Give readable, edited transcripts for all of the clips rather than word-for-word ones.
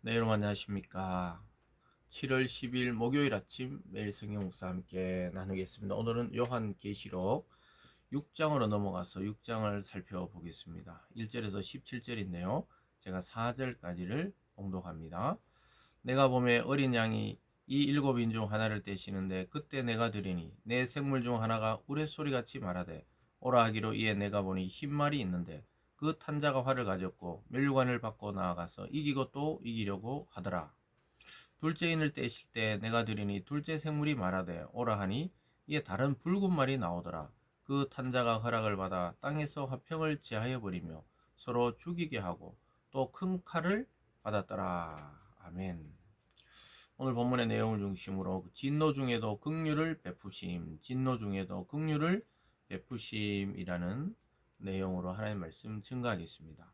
네, 여러분 안녕하십니까. 7월 10일 목요일 아침 매일 성경 묵상 함께 나누겠습니다. 오늘은 요한계시록 6장으로 넘어가서 6장을 살펴보겠습니다. 1절에서 17절인데요. 제가 4절까지를 봉독합니다. 내가 보매 어린 양이 이 일곱 인 중 하나를 떼시는데 그때 내가 들으니 내 생물 중 하나가 우레소리같이 말하되 오라 하기로 이에 내가 보니 흰 말이 있는데 그 탄자가 활을 가졌고 면류관을 받고 나아가서 이기고 또 이기려고 하더라. 둘째 인을 떼실 때 내가 들으니 둘째 생물이 말하되 오라 하니 이에 다른 붉은 말이 나오더라. 그 탄자가 허락을 받아 땅에서 화평을 제하여 버리며 서로 죽이게 하고 또 큰 칼을 받았더라. 아멘. 오늘 본문의 내용을 중심으로 진노 중에도 긍휼을 베푸심, 진노 중에도 긍휼을 베푸심이라는 내용으로 하나님의 말씀 증거하겠습니다.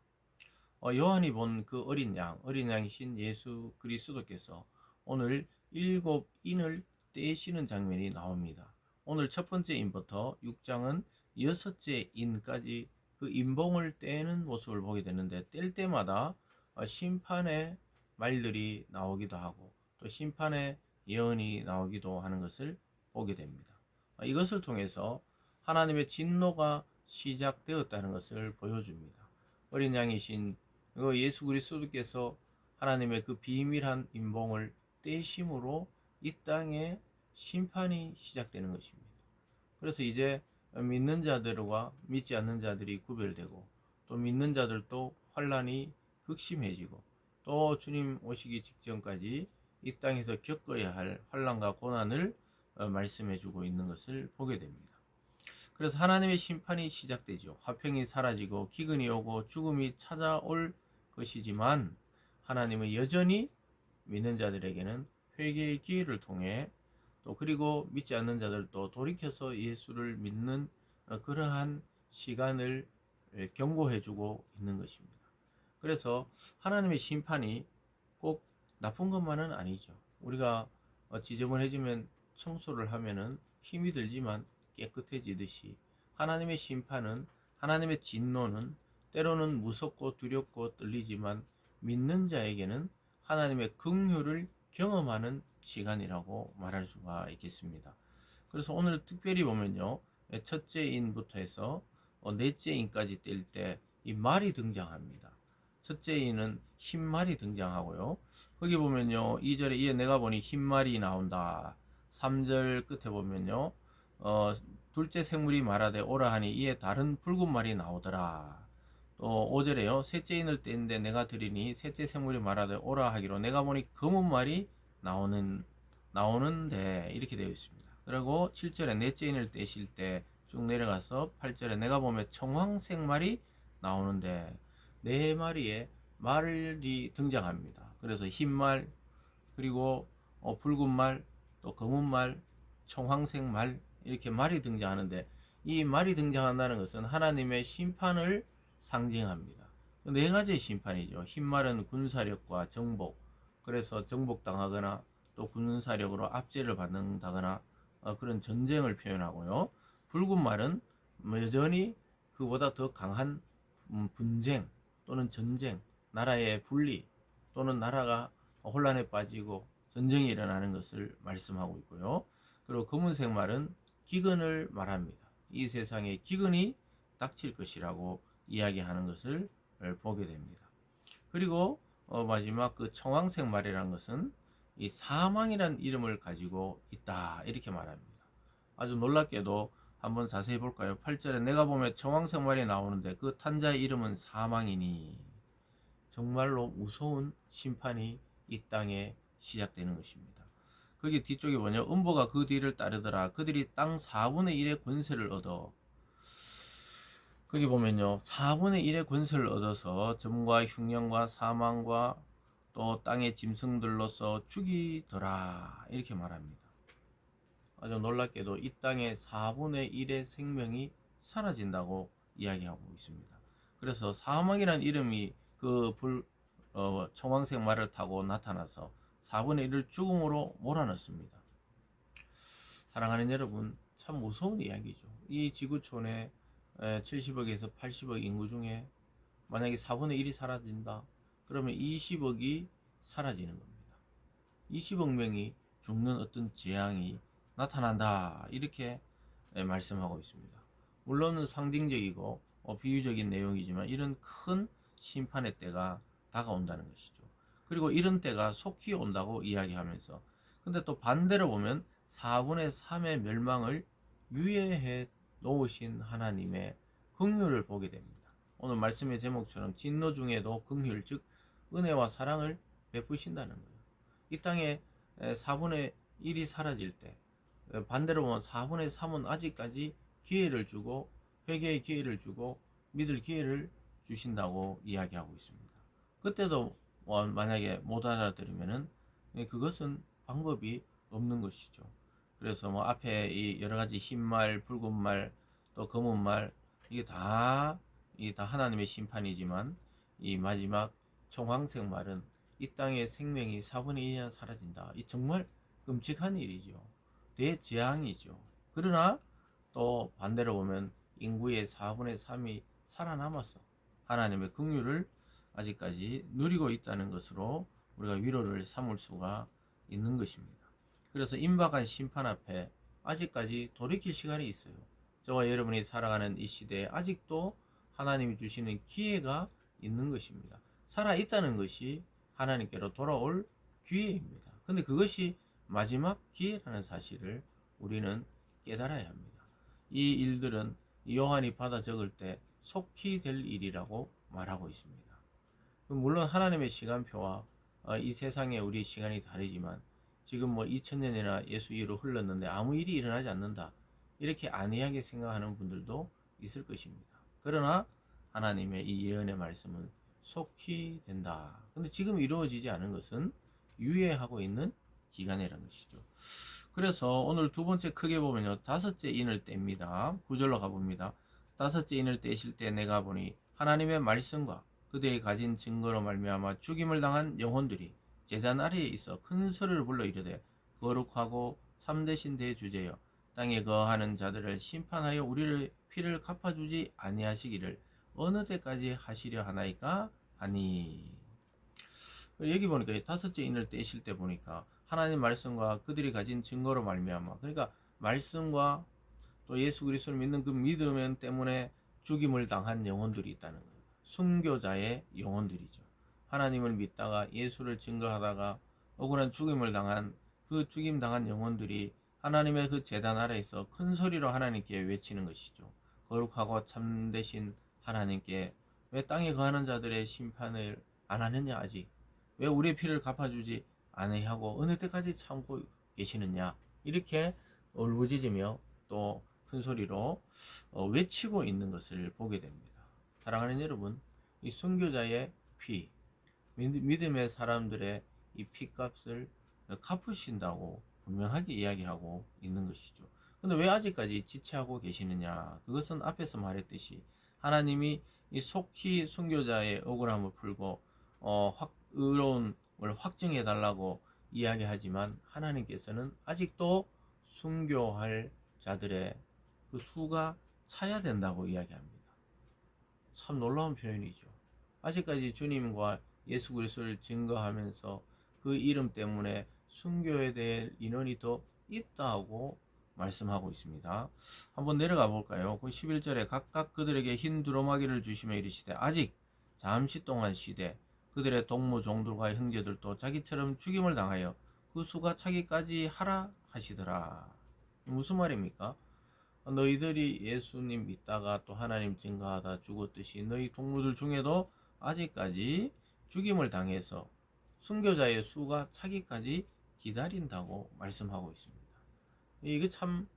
요한이 본 그 어린 양이신 예수 그리스도께서 오늘 일곱 인을 떼시는 장면이 나옵니다. 오늘 첫 번째 인부터 6장은 여섯째 인까지 그 인봉을 떼는 모습을 보게 되는데 뗄 때마다 심판의 말들이 나오기도 하고 또 심판의 예언이 나오기도 하는 것을 보게 됩니다. 이것을 통해서 하나님의 진노가 시작되었다는 것을 보여줍니다. 어린 양이신 예수 그리스도께서 하나님의 그 비밀한 인봉을 떼심으로 이 땅에 심판이 시작되는 것입니다. 그래서 이제 믿는 자들과 믿지 않는 자들이 구별되고 또 믿는 자들도 환란이 극심해지고 또 주님 오시기 직전까지 이 땅에서 겪어야 할 환란과 고난을 말씀해 주고 있는 것을 보게 됩니다. 그래서 하나님의 심판이 시작되죠. 화평이 사라지고 기근이 오고 죽음이 찾아올 것이지만 하나님은 여전히 믿는 자들에게는 회개의 기회를 통해 또 그리고 믿지 않는 자들도 돌이켜서 예수를 믿는 그러한 시간을 경고해 주고 있는 것입니다. 그래서 하나님의 심판이 꼭 나쁜 것만은 아니죠. 우리가 지저분해지면 청소를 하면은 힘이 들지만 깨끗해지듯이 하나님의 심판은 하나님의 진노는 때로는 무섭고 두렵고 떨리지만 믿는 자에게는 하나님의 긍휼을 경험하는 시간이라고 말할 수가 있겠습니다. 그래서 오늘 특별히 보면요. 첫째 인부터 해서 넷째 인까지 뗄 때 이 말이 등장합니다. 첫째 인은 흰 말이 등장하고요. 거기 보면요. 2절에 이에 내가 보니 흰 말이 나온다. 3절 끝에 보면요. 둘째 생물이 말하되 오라 하니 이에 다른 붉은 말이 나오더라. 또 5절에요. 셋째 인을 떼는데 내가 들으니 셋째 생물이 말하되 오라 하기로 내가 보니 검은 말이 나오는데 이렇게 되어 있습니다. 그리고 7절에 넷째 인을 떼실 때 쭉 내려가서 8절에 내가 보면 청황색 말이 나오는데 네 마리의 말이 등장합니다. 그래서 흰 말, 그리고 붉은 말, 또 검은 말, 청황색 말 이렇게 말이 등장하는데 이 말이 등장한다는 것은 하나님의 심판을 상징합니다. 네 가지의 심판이죠. 흰 말은 군사력과 정복, 그래서 정복당하거나 또 군사력으로 압제를 받는다거나 그런 전쟁을 표현하고요. 붉은 말은 여전히 그보다 더 강한 분쟁 또는 전쟁, 나라의 분리 또는 나라가 혼란에 빠지고 전쟁이 일어나는 것을 말씀하고 있고요. 그리고 검은색 말은 기근을 말합니다. 이 세상에 기근이 닥칠 것이라고 이야기하는 것을 보게 됩니다. 그리고 마지막 그 청황색 말이라는 것은 이 사망이라는 이름을 가지고 있다 이렇게 말합니다. 아주 놀랍게도 한번 자세히 볼까요? 8절에 내가 보면 청황색 말이 나오는데 그 탄자의 이름은 사망이니 정말로 무서운 심판이 이 땅에 시작되는 것입니다. 거기 뒤쪽에 뭐냐? 음보가 그 뒤를 따르더라. 그들이 땅 4분의 1의 권세를 얻어. 거기 보면요. 4분의 1의 권세를 얻어서 점과 흉년과 사망과 또 땅의 짐승들로서 죽이더라. 이렇게 말합니다. 아주 놀랍게도 이 땅의 4분의 1의 생명이 사라진다고 이야기하고 있습니다. 그래서 사망이라는 이름이 그 청황색 말을 타고 나타나서 4분의 1을 죽음으로 몰아넣습니다. 사랑하는 여러분, 참 무서운 이야기죠. 이 지구촌에 70억에서 80억 인구 중에 만약에 4분의 1이 사라진다. 그러면 20억이 사라지는 겁니다. 20억 명이 죽는 어떤 재앙이 나타난다, 이렇게 말씀하고 있습니다. 물론 상징적이고 비유적인 내용이지만 이런 큰 심판의 때가 다가온다는 것이죠. 그리고 이런 때가 속히 온다고 이야기하면서, 근데 또 반대로 보면 4분의 3의 멸망을 유예해 놓으신 하나님의 긍휼을 보게 됩니다. 오늘 말씀의 제목처럼 진노 중에도 긍휼, 즉 은혜와 사랑을 베푸신다는 거예요. 이 땅에 4분의 1이 사라질 때, 반대로 보면 4분의 3은 아직까지 기회를 주고, 회개의 기회를 주고 믿을 기회를 주신다고 이야기하고 있습니다. 그때도 만약에 못 알아들으면은 그것은 방법이 없는 것이죠. 그래서 뭐 앞에 이 여러 가지 흰 말, 붉은 말, 또 검은 말, 이게 다 하나님의 심판이지만, 이 마지막 청황색 말은 이 땅의 생명이 4분의 1이 사라진다. 이 정말 끔찍한 일이죠. 대재앙이죠. 그러나 또 반대로 보면 인구의 4분의 3이 살아남아서 하나님의 긍휼을 아직까지 누리고 있다는 것으로 우리가 위로를 삼을 수가 있는 것입니다. 그래서 임박한 심판 앞에 아직까지 돌이킬 시간이 있어요. 저와 여러분이 살아가는 이 시대에 아직도 하나님이 주시는 기회가 있는 것입니다. 살아있다는 것이 하나님께로 돌아올 기회입니다. 근데 그것이 마지막 기회라는 사실을 우리는 깨달아야 합니다. 이 일들은 요한이 받아 적을 때 속히 될 일이라고 말하고 있습니다. 물론 하나님의 시간표와 이 세상의 우리 시간이 다르지만, 지금 뭐 2000년이나 예수 이후로 흘렀는데 아무 일이 일어나지 않는다, 이렇게 안이하게 생각하는 분들도 있을 것입니다. 그러나 하나님의 이 예언의 말씀은 속히 된다. 근데 지금 이루어지지 않은 것은 유예하고 있는 기간이라는 것이죠. 그래서 오늘 두 번째 크게 보면요, 다섯째 인을 뗍니다. 9절로 가봅니다. 다섯째 인을 떼실 때 내가 보니 하나님의 말씀과 그들이 가진 증거로 말미암아 죽임을 당한 영혼들이 제단 아래에 있어 큰 소리를 불러 이르되, 거룩하고 참되신 대주제여, 땅에 거하는 자들을 심판하여 우리를 피를 갚아주지 아니하시기를 어느 때까지 하시려 하나이까 하니. 여기 보니까 다섯째 인을 떼실 때 보니까 하나님 말씀과 그들이 가진 증거로 말미암아, 그러니까 말씀과 또 예수 그리스도를 믿는 그 믿음 때문에 죽임을 당한 영혼들이 있다는 거예요. 순교자의 영혼들이죠. 하나님을 믿다가 예수를 증거하다가 억울한 죽임을 당한 그 죽임 당한 영혼들이 하나님의 그 제단 아래에서 큰 소리로 하나님께 외치는 것이죠. 거룩하고 참되신 하나님께 왜 땅에 거하는 자들의 심판을 안 하느냐, 아직 왜 우리의 피를 갚아주지 아니하고 어느 때까지 참고 계시느냐, 이렇게 울부짖으며 또 큰 소리로 외치고 있는 것을 보게 됩니다. 사랑하는 여러분, 이 순교자의 피, 믿음의 사람들의 이 피값을 갚으신다고 분명하게 이야기하고 있는 것이죠. 근데 왜 아직까지 지체하고 계시느냐? 그것은 앞에서 말했듯이 하나님이 이 속히 순교자의 억울함을 풀고 의로움을 확증해 달라고 이야기하지만, 하나님께서는 아직도 순교할 자들의 그 수가 차야 된다고 이야기합니다. 참 놀라운 표현이죠. 아직까지 주님과 예수 그리스도를 증거하면서 그 이름 때문에 순교에 대해 인원이 더 있다고 말씀하고 있습니다. 한번 내려가 볼까요? 그 11절에 각각 그들에게 흰 두루마기를 주시며 이르시되, 아직 잠시 동안 쉬되 그들의 동무 종들과 형제들도 자기처럼 죽임을 당하여 그 수가 차기까지 하라 하시더라. 무슨 말입니까? 너희들이 예수님 믿다가 또 하나님 증거하다 죽었듯이 너희 동무들 중에도 아직까지 죽임을 당해서 순교자의 수가 차기까지 기다린다고 말씀하고 있습니다. 이게 참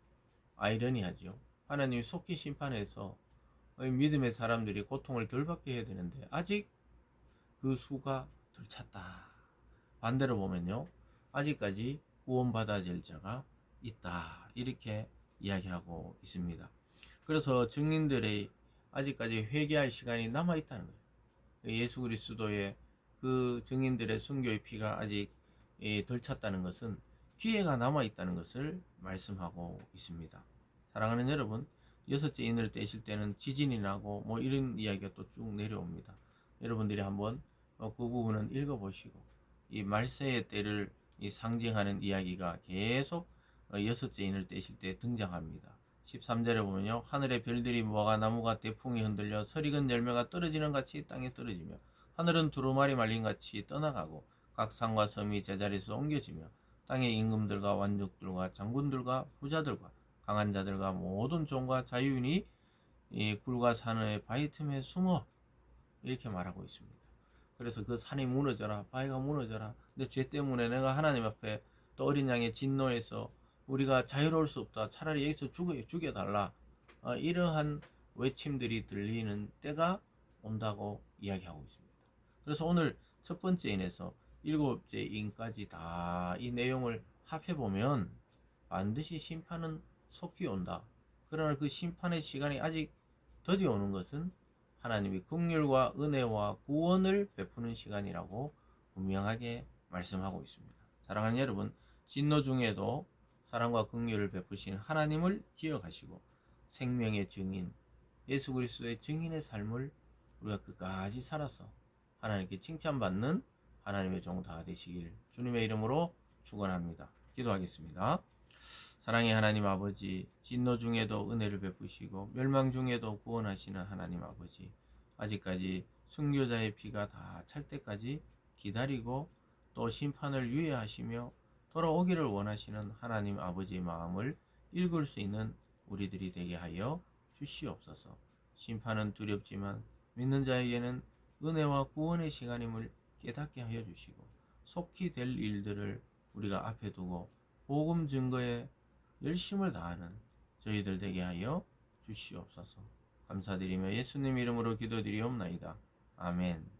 아이러니하죠. 하나님이 속히 심판해서 믿음의 사람들이 고통을 덜 받게 해야 되는데 아직 그 수가 덜 찼다. 반대로 보면요, 아직까지 구원받아질 자가 있다, 이렇게 이야기하고 있습니다. 그래서 증인들의 아직까지 회개할 시간이 남아 있다는 거예요. 예수 그리스도의 그 증인들의 순교의 피가 아직 덜 찼다는 것은 기회가 남아 있다는 것을 말씀하고 있습니다. 사랑하는 여러분, 여섯째 인을 떼실 때는 지진이 나고 뭐 이런 이야기가 또 쭉 내려옵니다. 여러분들이 한번 그 부분은 읽어보시고, 이 말세의 때를 이 상징하는 이야기가 계속 여섯째 인을 떼실 때 등장합니다. 13절에 보면요. 하늘의 별들이 모아가 나무가 대풍이 흔들려 설익은 열매가 떨어지는 같이 땅에 떨어지며 하늘은 두루마리 말린 같이 떠나가고 각 산과 섬이 제자리에서 옮겨지며 땅의 임금들과 왕족들과 장군들과 부자들과 강한 자들과 모든 종과 자유인이 이 굴과 산의 바위 틈에 숨어 이렇게 말하고 있습니다. 그래서 그 산이 무너져라, 바위가 무너져라. 내 죄 때문에 내가 하나님 앞에 또 어린 양의 진노에서 우리가 자유로울 수 없다. 차라리 여기서 죽여달라. 이러한 외침들이 들리는 때가 온다고 이야기하고 있습니다. 그래서 오늘 첫 번째 인에서 일곱째 인까지 다 이 내용을 합해보면 반드시 심판은 속히 온다. 그러나 그 심판의 시간이 아직 더디 오는 것은 하나님이 긍휼과 은혜와 구원을 베푸는 시간이라고 분명하게 말씀하고 있습니다. 사랑하는 여러분, 진노 중에도 사랑과 긍휼을 베푸신 하나님을 기억하시고 생명의 증인, 예수 그리스도의 증인의 삶을 우리가 끝까지 살아서 하나님께 칭찬받는 하나님의 종 다 되시길 주님의 이름으로 축원합니다. 기도하겠습니다. 사랑의 하나님 아버지, 진노 중에도 은혜를 베푸시고 멸망 중에도 구원하시는 하나님 아버지, 아직까지 순교자의 피가 다 찰 때까지 기다리고 또 심판을 유예하시며 돌아오기를 원하시는 하나님 아버지의 마음을 읽을 수 있는 우리들이 되게 하여 주시옵소서. 심판은 두렵지만 믿는 자에게는 은혜와 구원의 시간임을 깨닫게 하여 주시고 속히 될 일들을 우리가 앞에 두고 복음 증거에 열심을 다하는 저희들 되게 하여 주시옵소서. 감사드리며 예수님 이름으로 기도드리옵나이다. 아멘.